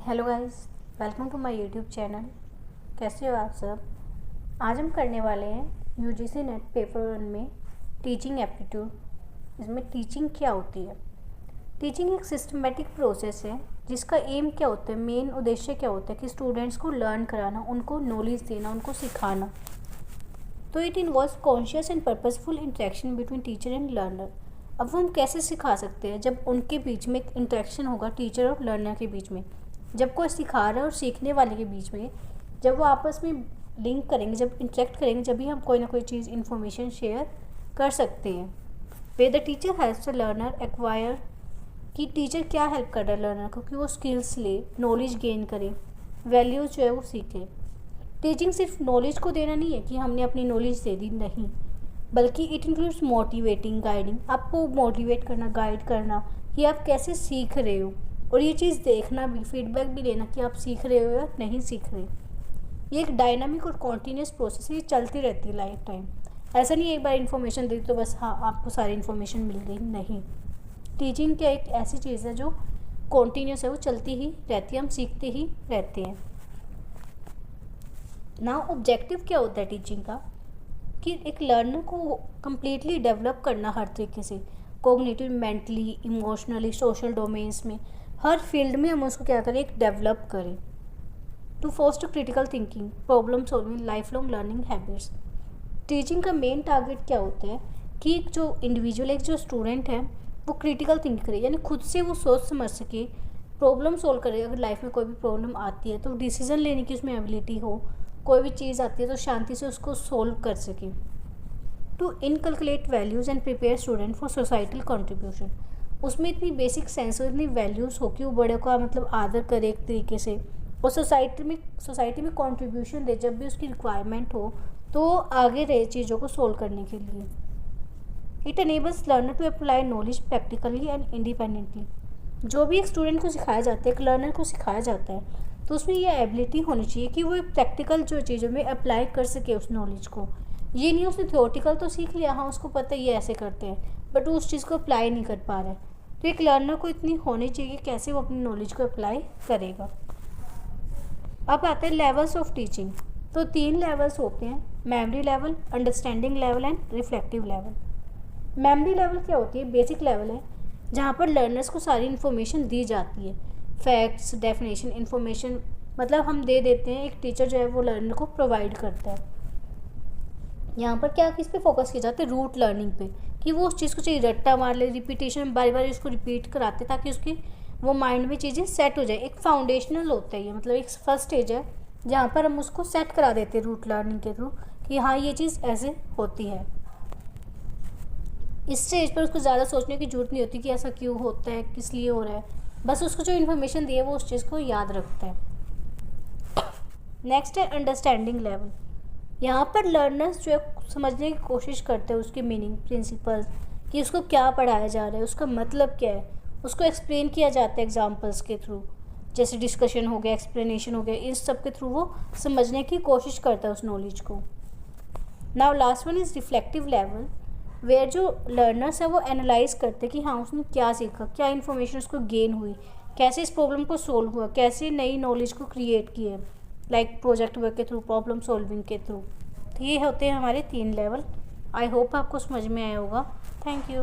Hello guys, welcome to my YouTube channel. कैसे हो आप सब। आज हम करने वाले हैं यूजीसी नेट पेपर 1 में टीचिंग एप्टीट्यूड। इसमें टीचिंग क्या होती है। टीचिंग एक सिस्टमेटिक प्रोसेस है जिसका एम क्या होता है, मेन उद्देश्य क्या होता है कि स्टूडेंट्स को लर्न कराना, उनको नॉलेज देना, उनको सिखाना। तो it involves conscious and purposeful interaction between teacher and learner. अब हम कैसे सिखा सकते हैं, जब उनके बीच में एक इंटरेक्शन होगा टीचर और लर्नर के बीच में, जब कोई सिखा रहा है और सीखने वाले के बीच में, जब वो आपस में लिंक करेंगे, जब इंटरेक्ट करेंगे, जब भी हम कोई ना कोई चीज़ इन्फॉर्मेशन शेयर कर सकते हैं। Way the teacher helps the learner acquire, कि टीचर क्या हेल्प कर रहा है लर्नर को कि वो स्किल्स ले, नॉलेज गेन करे, वैल्यूज जो है वो सीखे। टीचिंग सिर्फ नॉलेज को देना नहीं है कि हमने अपनी नॉलेज दे दी, नहीं, बल्कि इट इंक्लूड्स मोटिवेटिंग, गाइडिंग, आपको मोटिवेट करना, गाइड करना कि आप कैसे सीख रहे हो, और ये चीज़ देखना भी, फीडबैक भी लेना कि आप सीख रहे हो या नहीं सीख रहे। ये एक डायनामिक और कॉन्टीन्यूस प्रोसेस है, ये चलती रहती है लाइफ टाइम। ऐसा नहीं एक बार इन्फॉर्मेशन दी तो बस हाँ आपको सारी इन्फॉर्मेशन मिल गई, नहीं। टीचिंग क्या एक ऐसी चीज़ है जो कॉन्टीन्यूस है, वो चलती ही रहती है, हम सीखते ही रहते हैं। नाउ ऑब्जेक्टिव क्या होता है टीचिंग का, कि एक लर्नर को कम्प्लीटली डेवलप करना हर तरीके से, cognitive, mentally, emotionally, social domains में, हर फील्ड में हम उसको क्या करें, एक डेवलप करें। To foster critical thinking, problem solving, life long learning habits. Teaching का मेन टारगेट क्या होता है कि एक जो इंडिविजुअल, एक जो स्टूडेंट है, वो क्रिटिकल थिंक करे, यानी खुद से वो सोच समझ सके, प्रॉब्लम सोल्व करे। अगर लाइफ में कोई भी प्रॉब्लम आती है तो डिसीजन लेने की उसमें एबिलिटी हो, कोई भी चीज़ आती है तो शांति से उसको सोल्व कर सके। To inculcate values and prepare student for societal contribution, उसमें इतनी बेसिक सेंस और इतनी वैल्यूज़ हो कि वो बड़े का मतलब आदर करे एक तरीके से, और सोसाइटी में कंट्रीब्यूशन दे, जब भी उसकी रिक्वायरमेंट हो तो आगे रहे चीज़ों को सोल्व करने के लिए। It enables learner to apply knowledge practically and independently. जो भी एक स्टूडेंट को सिखाया जाता है, एक लर्नर को सिखाया जाता है, तो उसमें यह एबिलिटी होनी चाहिए कि वो प्रैक्टिकल जो चीज़ों में अप्लाई कर सके उस नॉलेज को। ये नहीं उसने थियोरटिकल तो सीख लिया, हाँ उसको पता है ये ऐसे करते हैं, बट वो उस चीज़ को अप्लाई नहीं कर पा रहा है। तो एक लर्नर को इतनी होनी चाहिए कैसे वो अपनी नॉलेज को अप्लाई करेगा। अब आते हैं लेवल्स ऑफ टीचिंग। तो 3 लेवल्स होते हैं, memory level, understanding level and reflective level. Memory level क्या होती है, बेसिक लेवल है जहाँ पर लर्नर्स को सारी इन्फॉर्मेशन दी जाती है, फैक्ट्स, डेफिनेशन, इन्फॉर्मेशन, मतलब हम दे देते हैं, एक टीचर जो है वो लर्नर को प्रोवाइड करता है। यहाँ पर क्या किस पे फोकस किया जाता है, रूट लर्निंग पे, कि वो उस चीज़ को चाहिए रट्टा मार ले, रिपीटेशन, बारी बारी उसको रिपीट कराते ताकि उसकी वो माइंड में चीज़ें सेट हो जाए। एक फाउंडेशनल होता है ये, मतलब एक फर्स्ट स्टेज है जहाँ पर हम उसको सेट करा देते हैं रूट लर्निंग के थ्रू कि हाँ ये चीज़ ऐसे होती है। इस स्टेज पर उसको ज़्यादा सोचने की जरूरत नहीं होती कि ऐसा क्यों होता है, किस लिए हो रहा है, बस उसको जो इन्फॉर्मेशन दी है वो उस चीज़ को याद रखता है। नेक्स्ट है अंडरस्टैंडिंग लेवल। यहाँ पर लर्नर्स जो है समझने की कोशिश करते हैं उसके मीनिंग, प्रिंसिपल्स, कि उसको क्या पढ़ाया जा रहा है, उसका मतलब क्या है, उसको एक्सप्लेन किया जाता है एग्जांपल्स के थ्रू, जैसे डिस्कशन हो गया, एक्सप्लेनेशन हो गया, इस सब के थ्रू वो समझने की कोशिश करता है उस नॉलेज को। Now last one is reflective level, where जो लर्नर्स है वो एनालाइज करते हैं कि हाँ उसने क्या सीखा, क्या इन्फॉर्मेशन उसको गेन हुई, कैसे इस प्रॉब्लम को सोल्व हुआ, कैसे नई नॉलेज को क्रिएट किए, लाइक प्रोजेक्ट वर्क के थ्रू, प्रॉब्लम सॉल्विंग के थ्रू। तो ये होते हैं हमारे 3 लेवल। आई होप आपको समझ में आया होगा। Thank you.